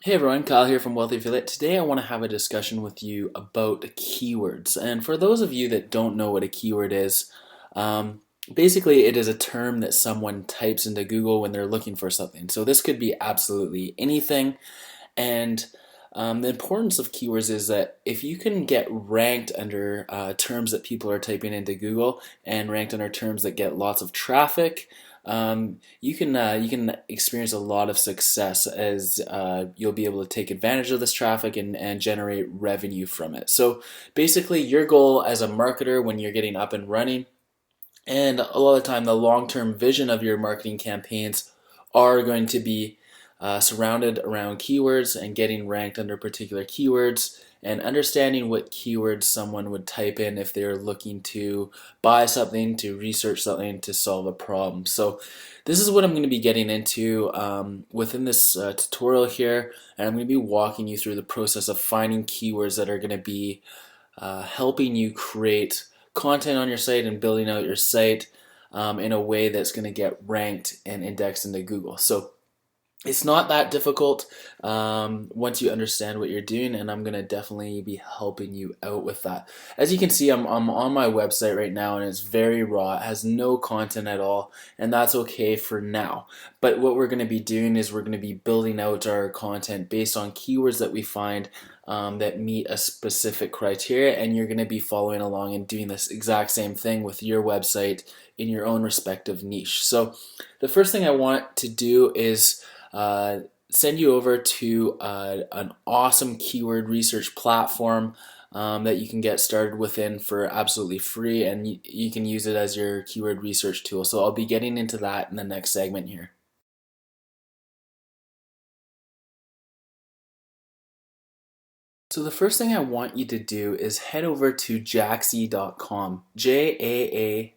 Hey everyone, Kyle here from Wealthy Affiliate. Today I want to have a discussion with you about keywords. And for those of you that don't know what a keyword is, um, basically it is a term that someone types into Google when they're looking for something. So this could be absolutely anything. And the importance of keywords is that if you can get ranked under terms that people are typing into Google and ranked under terms that get lots of traffic, you can experience a lot of success as you'll be able to take advantage of this traffic and generate revenue from it. So basically, your goal as a marketer when you're getting up and running, and a lot of the time, the long-term vision of your marketing campaigns are going to be surrounded around keywords and getting ranked under particular keywords and understanding what keywords someone would type in if they're looking to buy something, to research something, to solve a problem. So this is what I'm going to be getting into within this tutorial here, and I'm going to be walking you through the process of finding keywords that are going to be helping you create content on your site and building out your site in a way that's going to get ranked and indexed into Google. So it's not that difficult once you understand what you're doing, and I'm going to definitely be helping you out with that. As you can see, I'm on my website right now, and it's very raw. It has no content at all, and that's okay for now. But what we're going to be doing is we're going to be building out our content based on keywords that we find that meet a specific criteria, and you're going to be following along and doing this exact same thing with your website in your own respective niche. So the first thing I want to do is send you over to an awesome keyword research platform that you can get started within for absolutely free, and you can use it as your keyword research tool. So I'll be getting into that in the next segment here. So the first thing I want you to do is head over to jaaxy.com, jaaxy.com.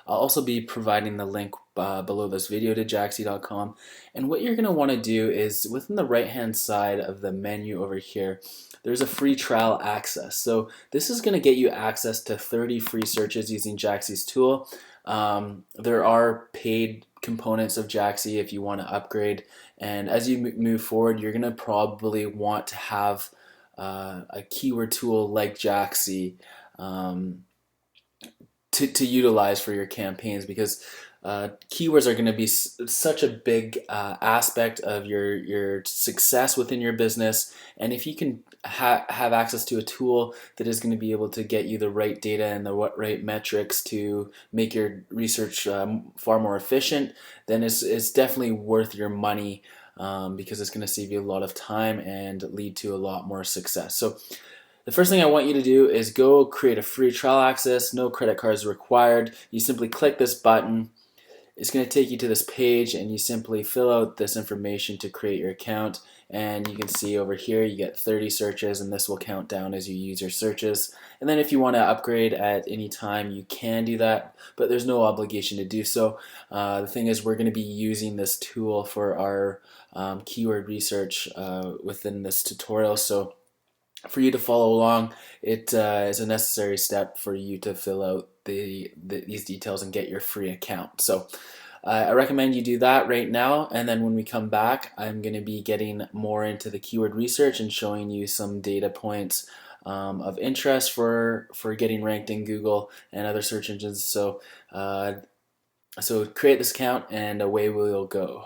I'll also be providing the link below this video to jaaxy.com. And what you're going to want to do is within the right hand side of the menu over here, there's a free trial access. So this is going to get you access to 30 free searches using Jaaxy's tool. There are paid components of Jaaxy if you want to upgrade, and as you move forward, you're going to probably want to have a keyword tool like Jaaxy um, to utilize for your campaigns, because keywords are going to be such a big aspect of your success within your business. And if you can have access to a tool that is going to be able to get you the right data and the right metrics to make your research far more efficient, then it's definitely worth your money, because it's going to save you a lot of time and lead to a lot more success. So the first thing I want you to do is go create a free trial access. No credit cards required. You simply click this button. It's going to take you to this page, and you simply fill out this information to create your account. And you can see over here you get 30 searches, and this will count down as you use your searches. And then if you want to upgrade at any time, you can do that, but there's no obligation to do so. The thing is, we're going to be using this tool for our keyword research within this tutorial. So for you to follow along, it is a necessary step for you to fill out these details and get your free account. So I recommend you do that right now, and then when we come back, I'm going to be getting more into the keyword research and showing you some data points of interest for getting ranked in Google and other search engines. So so create this account, and away we'll go.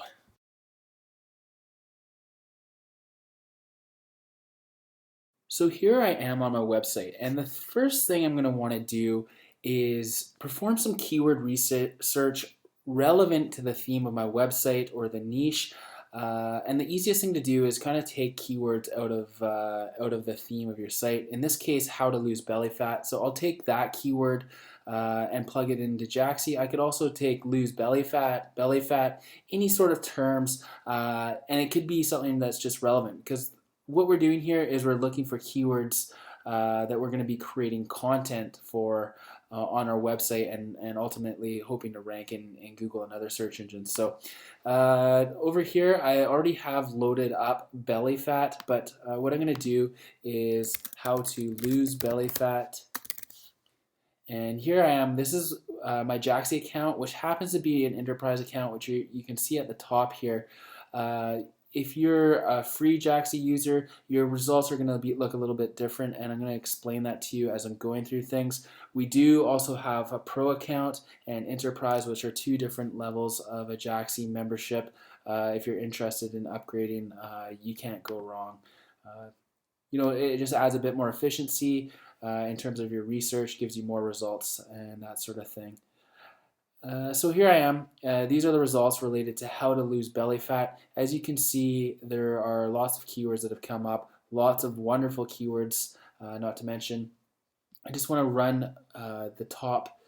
So here I am on my website, and the first thing I'm going to want to do is perform some keyword research relevant to the theme of my website or the niche. And the easiest thing to do is kind of take keywords out of the theme of your site. In this case, how to lose belly fat. So I'll take that keyword and plug it into Jaaxy. I could also take lose belly fat, any sort of terms, and it could be something that's just relevant, because what we're doing here is we're looking for keywords that we're going to be creating content for on our website, and ultimately hoping to rank in Google and other search engines. So over here I already have loaded up belly fat, but what I'm going to do is how to lose belly fat. And here I am. This is my Jaaxy account, which happens to be an enterprise account, which you can see at the top here. if you're a free Jaxi user, your results are going to look a little bit different, and I'm going to explain that to you as I'm going through things. We do also have a pro account and enterprise, which are two different levels of a Jaxi membership. If you're interested in upgrading, you can't go wrong. It just adds a bit more efficiency in terms of your research, gives you more results and that sort of thing. So here I am. These are the results related to how to lose belly fat. As you can see, there are lots of keywords that have come up, lots of wonderful keywords, not to mention. I just want to run the top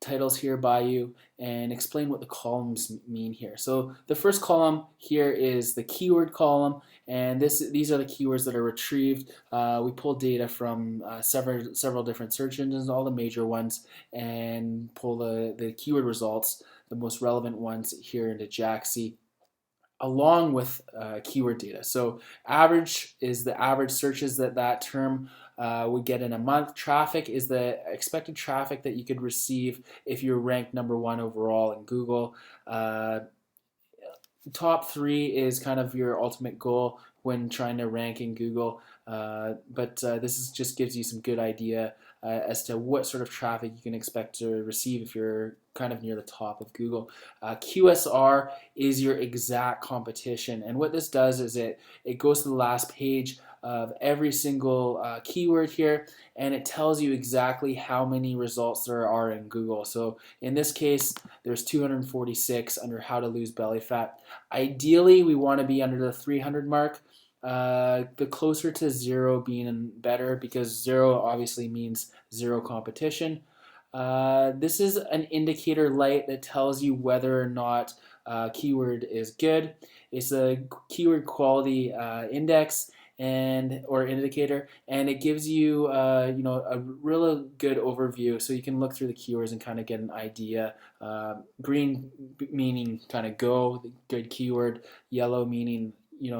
titles here by you and explain what the columns mean here. So the first column here is the keyword column, and these are the keywords that are retrieved. We pull data from several different search engines, all the major ones, and pull the keyword results, the most relevant ones here into Jaxi, along with keyword data. So average is the average searches that term would get in a month. Traffic is the expected traffic that you could receive if you're ranked _1 overall in Google. Top 3 is kind of your ultimate goal when trying to rank in Google, but this just gives you some good idea as to what sort of traffic you can expect to receive if you're kind of near the top of Google. QSR is your exact competition, and what this does is it goes to the last page of every single keyword here, and it tells you exactly how many results there are in Google. So in this case, there's 246 under how to lose belly fat. Ideally, we want to be under the 300 mark. The closer to 0 being better, because 0 obviously means zero competition. This is an indicator light that tells you whether or not keyword is good. It's a keyword quality index or indicator, and it gives you a really good overview, so you can look through the keywords and kind of get an idea. Green meaning kind of go, good keyword. Yellow meaning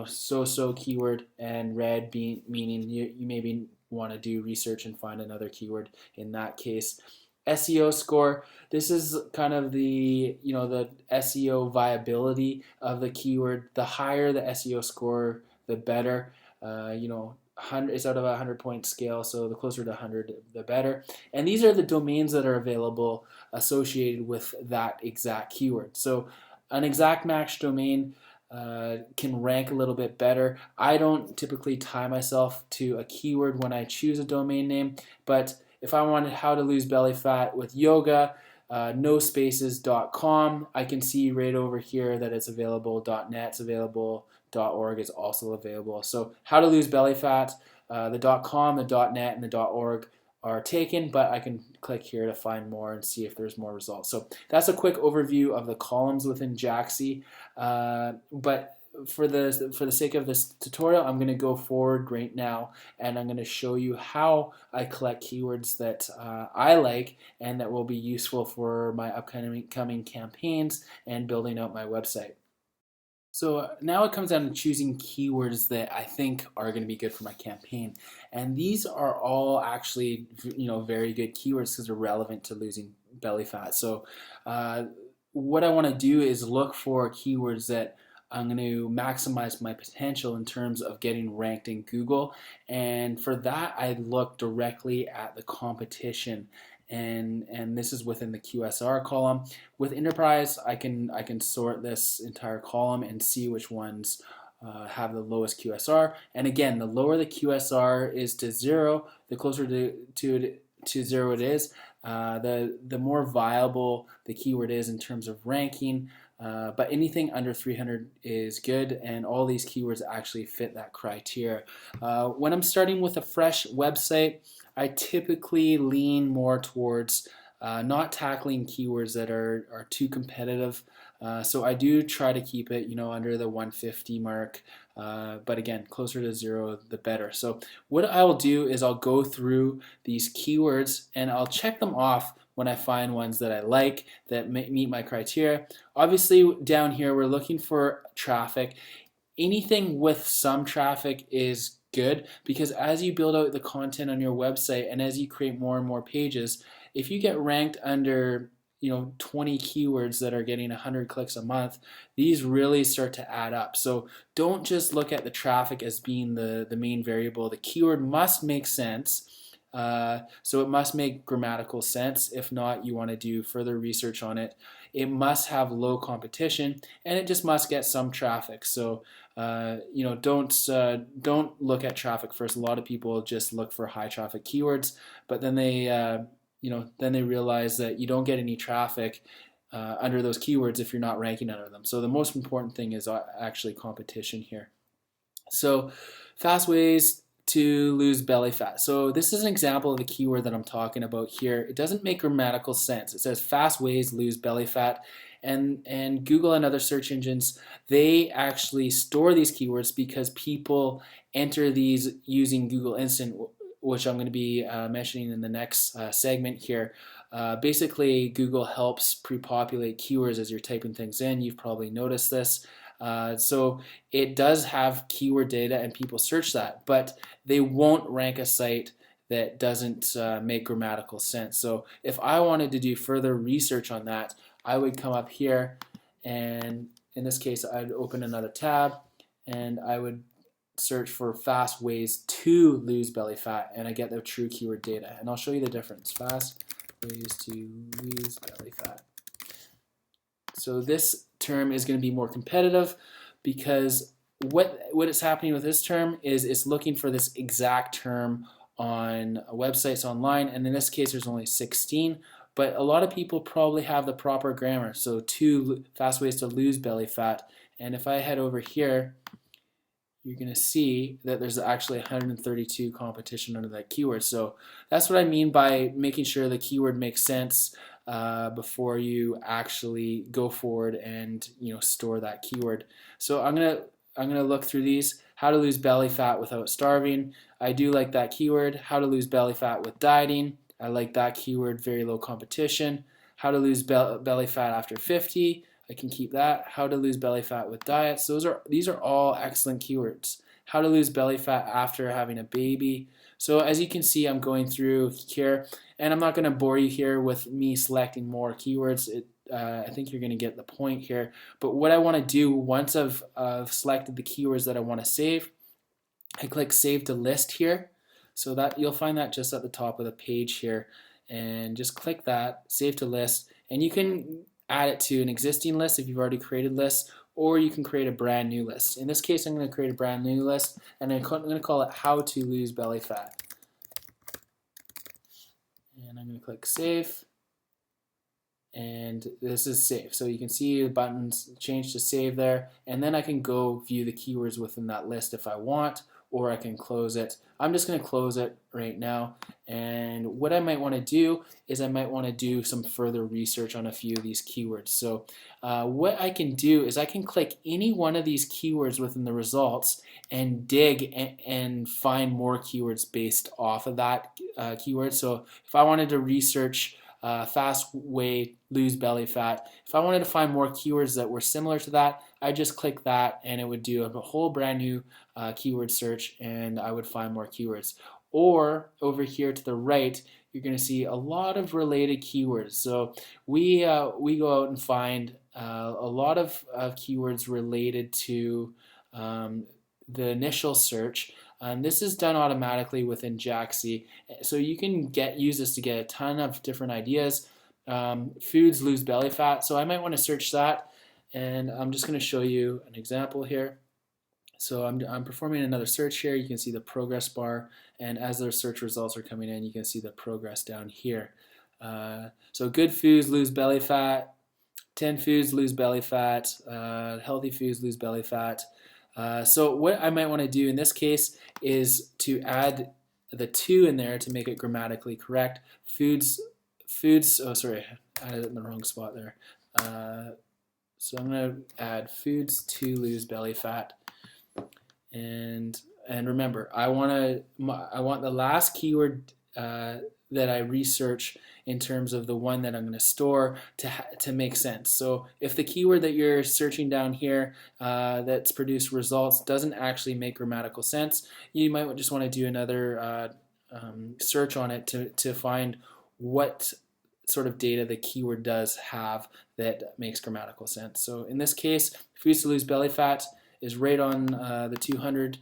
so keyword, and red meaning you maybe want to do research and find another keyword in that case. SEO score, this is kind of the the SEO viability of the keyword. The higher the SEO score, the better. 100 is out of a 100-point scale, so the closer to 100, the better. And these are the domains that are available associated with that exact keyword. So an exact match domain can rank a little bit better. I don't typically tie myself to a keyword when I choose a domain name, but if I wanted how to lose belly fat with yoga, nospaces.com, I can see right over here that it's available. .net's available. .org is also available. So how to lose belly fat, the .com, the .net, and the .org are taken, but I can click here to find more and see if there's more results. So that's a quick overview of the columns within Jaxi. But for the sake of this tutorial, I'm going to go forward right now, and I'm going to show you how I collect keywords that I like and that will be useful for my upcoming campaigns and building out my website. So now it comes down to choosing keywords that I think are going to be good for my campaign, and these are all actually very good keywords because they're relevant to losing belly fat. So what I want to do is look for keywords that I'm going to maximize my potential in terms of getting ranked in Google, and for that I look directly at the competition. And this is within the QSR column. With Enterprise, I can sort this entire column and see which ones have the lowest QSR. And again, the lower the QSR is to 0, the closer to 0 it is, the more viable the keyword is in terms of ranking. But anything under 300 is good, and all these keywords actually fit that criteria. When I'm starting with a fresh website, I typically lean more towards not tackling keywords that are too competitive. So I do try to keep it, under the 150 mark. But again, closer to 0, the better. So what I'll do is I'll go through these keywords and I'll check them off when I find ones that I like that meet my criteria. Obviously, down here we're looking for traffic. Anything with some traffic is good, because as you build out the content on your website and as you create more and more pages, if you get ranked under 20 keywords that are getting 100 clicks a month, these really start to add up. So don't just look at the traffic as being the main variable. The keyword must make sense. So it must make grammatical sense. If not, you want to do further research on it. It must have low competition, and it just must get some traffic. So don't look at traffic first. A lot of people just look for high traffic keywords, but then they realize that you don't get any traffic under those keywords if you're not ranking under them. So the most important thing is actually competition here. So fast ways to lose belly fat. So this is an example of a keyword that I'm talking about here. It doesn't make grammatical sense. It says fast ways lose belly fat. And Google and other search engines, they actually store these keywords because people enter these using Google Instant, which I'm going to be mentioning in the next segment here. Basically, Google helps pre-populate keywords as you're typing things in. You've probably noticed this. So it does have keyword data and people search that, but they won't rank a site that doesn't make grammatical sense. So if I wanted to do further research on that, I would come up here, and in this case I'd open another tab and I would search for fast ways to lose belly fat, and I get the true keyword data, and I'll show you the difference. Fast ways to lose belly fat. So this term is going to be more competitive because what is happening with this term is it's looking for this exact term on websites online, and in this case there's only 16, but a lot of people probably have the proper grammar. So fast ways to lose belly fat, and if I head over here, you're going to see that there's actually 132 competition under that keyword. So that's what I mean by making sure the keyword makes sense before you actually go forward and store that keyword. So I'm gonna look through these. How to lose belly fat without starving. I do like that keyword. How to lose belly fat with dieting. I like that keyword. Very low competition. How to lose belly fat after 50. I can keep that. How to lose belly fat with diets. These are all excellent keywords. How to lose belly fat after having a baby. So as you can see, I'm going through here, and I'm not going to bore you here with me selecting more keywords. I think you're going to get the point here. But what I want to do once I've selected the keywords that I want to save, I click Save to List here. So that you'll find that just at the top of the page here, and just click that, Save to List, and you can add it to an existing list if you've already created lists, or you can create a brand new list. In this case, I'm going to create a brand new list, and I'm going to call it How to Lose Belly Fat. And I'm going to click Save, and this is Save. So you can see the buttons change to Save there, and then I can go view the keywords within that list if I want, or I can close it. I'm just going to close it right now, and what I might want to do is I might want to do some further research on a few of these keywords. So what I can do is I can click any one of these keywords within the results and dig and find more keywords based off of that keyword. So if I wanted to research fast way lose belly fat, if I wanted to find more keywords that were similar to that, I just click that and it would do a whole brand new keyword search, and I would find more keywords. Or over here to the right, you're going to see a lot of related keywords. So we go out and find a lot of keywords related to the initial search. This is done automatically within Jaaxy, so you can use this to get a ton of different ideas. Foods lose belly fat, so I might want to search that, and I'm just going to show you an example here. So I'm performing another search here. You can see the progress bar, and as the search results are coming in, you can see the progress down here. So good foods lose belly fat, 10 foods lose belly fat, healthy foods lose belly fat. So what I might want to do in this case is to add the 2 in there to make it grammatically correct. Oh sorry, I added it in the wrong spot there. So I'm going to add foods to lose belly fat. And remember, I want the last keyword that I research in terms of the one that I'm going to store to make sense. So if the keyword that you're searching down here that's produced results doesn't actually make grammatical sense, you might just want to do another search on it to find what sort of data the keyword does have that makes grammatical sense. So in this case, foods to lose belly fat is right on the 200.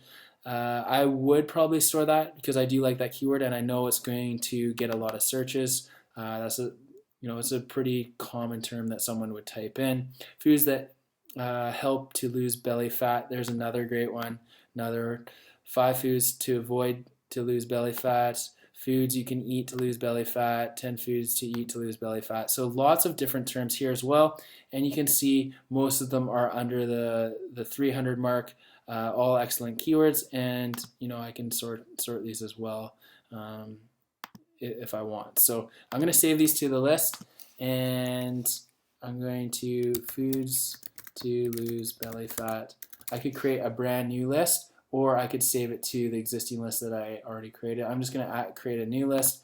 I would probably store that because I do like that keyword and I know it's going to get a lot of searches. It's a pretty common term that someone would type in. Foods that help to lose belly fat. There's another great one. Another 5 foods to avoid to lose belly fat. Foods you can eat to lose belly fat. 10 foods to eat to lose belly fat. So lots of different terms here as well. And you can see most of them are under the 300 mark. All excellent keywords, and I can sort these as well if I want. So I'm going to save these to the list, and I'm going to foods to lose belly fat. I could create a brand new list, or I could save it to the existing list that I already created. I'm just going to create a new list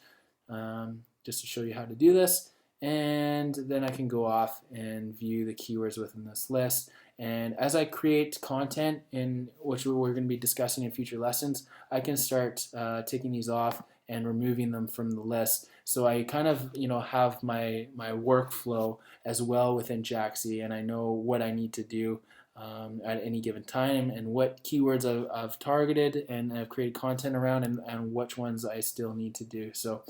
just to show you how to do this, and then I can go off and view the keywords within this list. And as I create content, in which we're going to be discussing in future lessons, I can start taking these off and removing them from the list. So I kind of have my workflow as well within Jaaxy, and I know what I need to do at any given time and what keywords I've targeted and I've created content around, and which ones I still need to do. So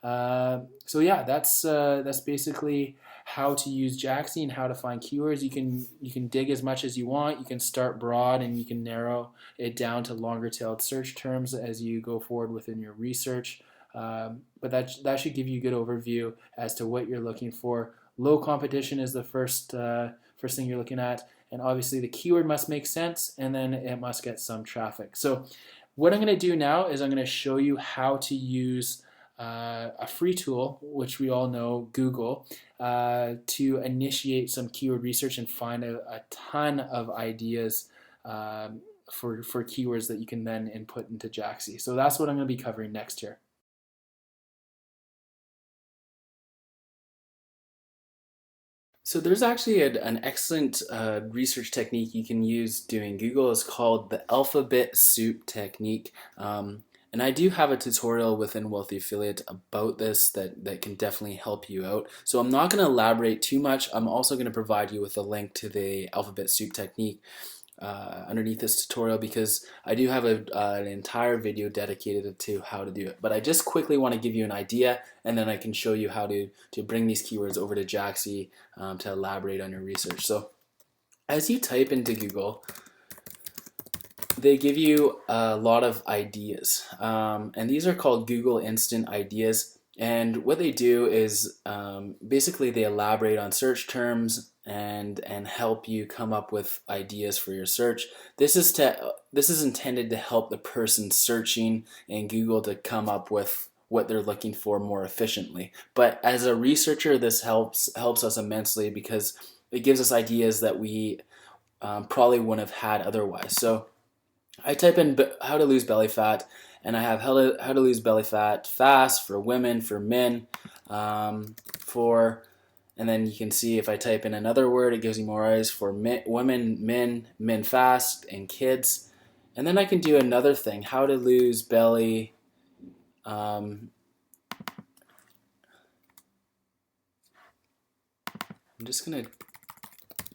yeah, that's basically how to use Jaaxy and how to find keywords. You can dig as much as you want. You can start broad and you can narrow it down to longer-tailed search terms as you go forward within your research. But that should give you a good overview as to what you're looking for. Low competition is the first thing you're looking at, and obviously the keyword must make sense, and then it must get some traffic. So what I'm going to do now is I'm going to show you how to use a free tool, which we all know, Google, to initiate some keyword research and find a ton of ideas for keywords that you can then input into Jaaxy. So that's what I'm going to be covering next here. So there's actually an excellent research technique you can use doing Google. It's called the alphabet soup technique. And I do have a tutorial within Wealthy Affiliate about this that can definitely help you out. So I'm not going to elaborate too much. I'm also going to provide you with a link to the alphabet soup technique underneath this tutorial, because I do have an entire video dedicated to how to do it. But I just quickly want to give you an idea, and then I can show you how to bring these keywords over to Jaaxy to elaborate on your research. So as you type into Google, they give you a lot of ideas, and these are called Google Instant Ideas. And what they do is basically they elaborate on search terms and help you come up with ideas for your search. This is intended to help the person searching in Google to come up with what they're looking for more efficiently. But as a researcher, this helps us immensely, because it gives us ideas that we probably wouldn't have had otherwise. So I type in how to lose belly fat, and I have how to lose belly fat fast for women, for men, and then you can see if I type in another word, it gives me more eyes for women, men fast, and kids. And then I can do another thing, how to lose belly. I'm just going to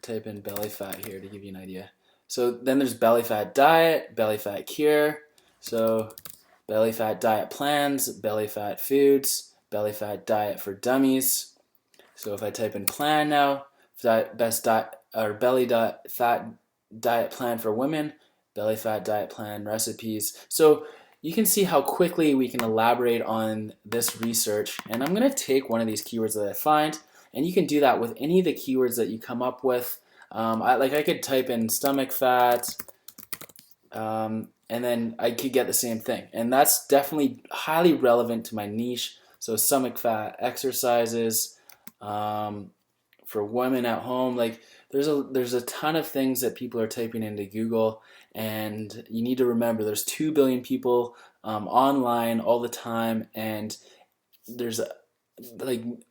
type in belly fat here to give you an idea. So then there's belly fat diet, belly fat cure, so belly fat diet plans, belly fat foods, belly fat diet for dummies. So if I type in plan now, best diet or belly fat diet plan for women, belly fat diet plan recipes. So you can see how quickly we can elaborate on this research. And I'm going to take one of these keywords that I find, and you can do that with any of the keywords that you come up with. I could type in stomach fat, and then I could get the same thing. And that's definitely highly relevant to my niche. So stomach fat exercises for women at home. Like there's a ton of things that people are typing into Google, and you need to remember there's 2 billion people online all the time, and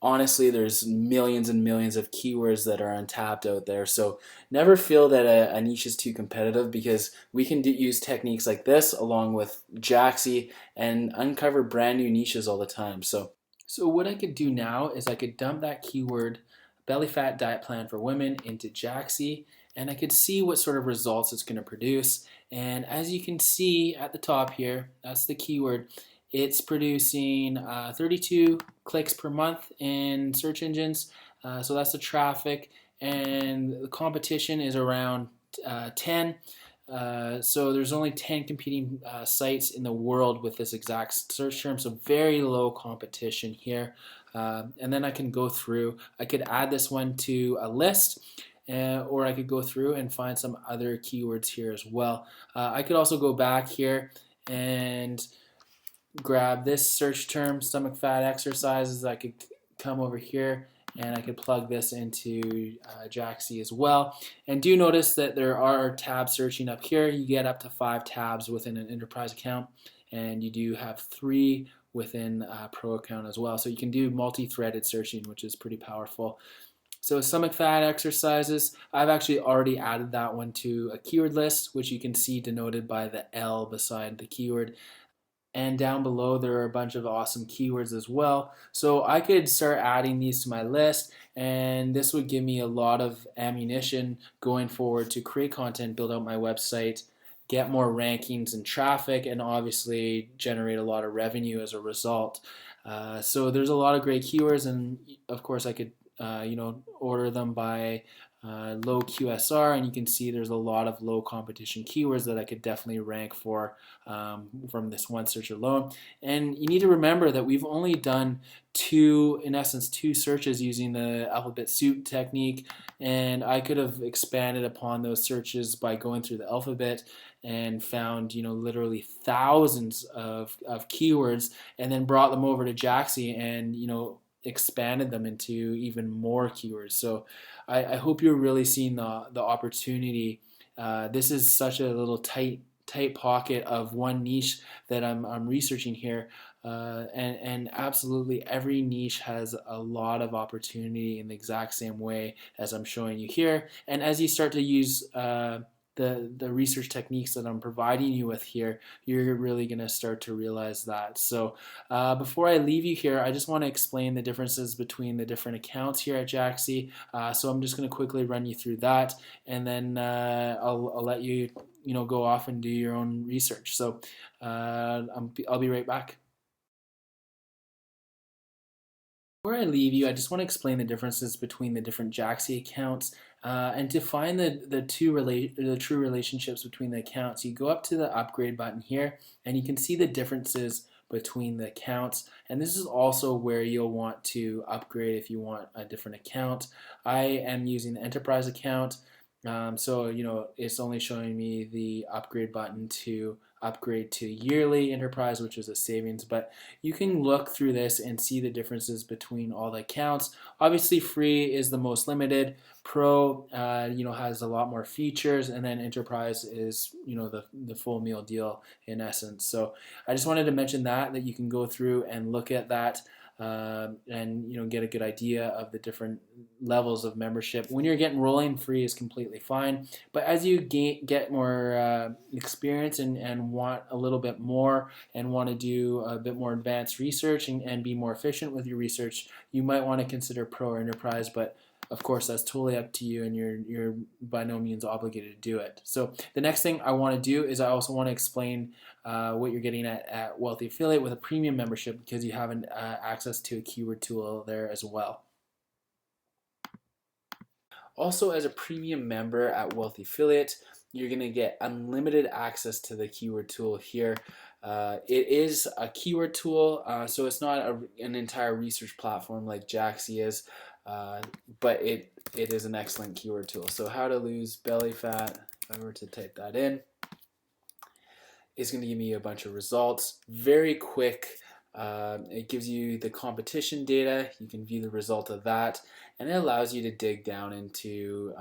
honestly, there's millions and millions of keywords that are untapped out there. So never feel that a niche is too competitive, because we can use techniques like this along with Jaaxy and uncover brand new niches all the time. So So what I could do now is I could dump that keyword belly fat diet plan for women into Jaxi, and I could see what sort of results it's going to produce. And as you can see at the top here, that's the keyword. It's producing 32 clicks per month in search engines. So that's the traffic, and the competition is around 10. So there's only 10 competing sites in the world with this exact search term, so very low competition here. And then I can go through, I could add this one to a list, or I could go through and find some other keywords here as well. I could also go back here and grab this search term, stomach fat exercises. I could come over here and I could plug this into Jaxi as well. And do notice that there are tab searching up here. You get up to 5 tabs within an enterprise account, and you do have 3 within a pro account as well. So you can do multi-threaded searching, which is pretty powerful. So stomach fat exercises, I've actually already added that one to a keyword list, which you can see denoted by the L beside the keyword. And down below there are a bunch of awesome keywords as well. So I could start adding these to my list, and this would give me a lot of ammunition going forward to create content, build out my website, get more rankings and traffic, and obviously generate a lot of revenue as a result. So there's a lot of great keywords, and of course I could order them by low QSR, and you can see there's a lot of low competition keywords that I could definitely rank for from this one search alone. And you need to remember that we've only done in essence, two searches using the alphabet soup technique, and I could have expanded upon those searches by going through the alphabet and found literally thousands of keywords, and then brought them over to Jaxi and expanded them into even more keywords. So I hope you're really seeing the opportunity. This is such a little tight pocket of one niche that I'm researching here, and absolutely every niche has a lot of opportunity in the exact same way as I'm showing you here. And as you start to use the research techniques that I'm providing you with here, you're really going to start to realize that. So before I leave you here, I just want to explain the differences between the different accounts here at Jaxi. So I'm just going to quickly run you through that, and then I'll let you go off and do your own research. So I'll be right back. Before I leave you, I just want to explain the differences between the different Jaxi accounts, and to find the true relationships between the accounts. You go up to the upgrade button here, and you can see the differences between the accounts. And this is also where you'll want to upgrade if you want a different account. I am using the enterprise account. So it's only showing me the upgrade button to upgrade to yearly enterprise, which is a savings, but you can look through this and see the differences between all the accounts. Obviously free is the most limited, pro has a lot more features, and then enterprise is the full meal deal in essence. So I just wanted to mention that you can go through and look at that, and get a good idea of the different levels of membership. When you're getting rolling, free is completely fine, but as you get more experience and want a little bit more and want to do a bit more advanced research and be more efficient with your research, you might want to consider pro or enterprise, but of course that's totally up to you, and you're by no means obligated to do it. So the next thing I want to do is I also want to explain what you're getting at Wealthy Affiliate with a premium membership, because you have access to a keyword tool there as well. Also, as a premium member at Wealthy Affiliate, you're going to get unlimited access to the keyword tool here. It is a keyword tool, so it's not an entire research platform like Jaxi is, but it is an excellent keyword tool. So how to lose belly fat, if I were to type that in, it's going to give me a bunch of results. Very quick. It gives you the competition data. You can view the result of that, and it allows you to dig down into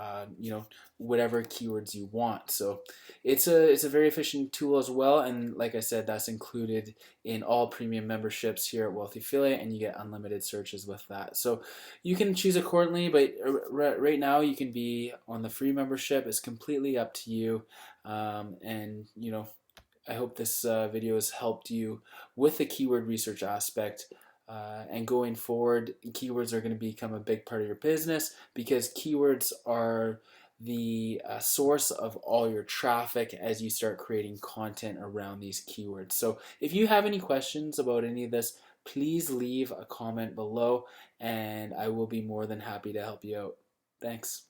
whatever keywords you want. So it's a very efficient tool as well, and like I said, that's included in all premium memberships here at Wealthy Affiliate, and you get unlimited searches with that. So you can choose accordingly, but right now you can be on the free membership. It's completely up to you, and I hope this video has helped you with the keyword research aspect. And going forward, keywords are going to become a big part of your business because keywords are the source of all your traffic as you start creating content around these keywords. So if you have any questions about any of this, please leave a comment below and I will be more than happy to help you out. Thanks.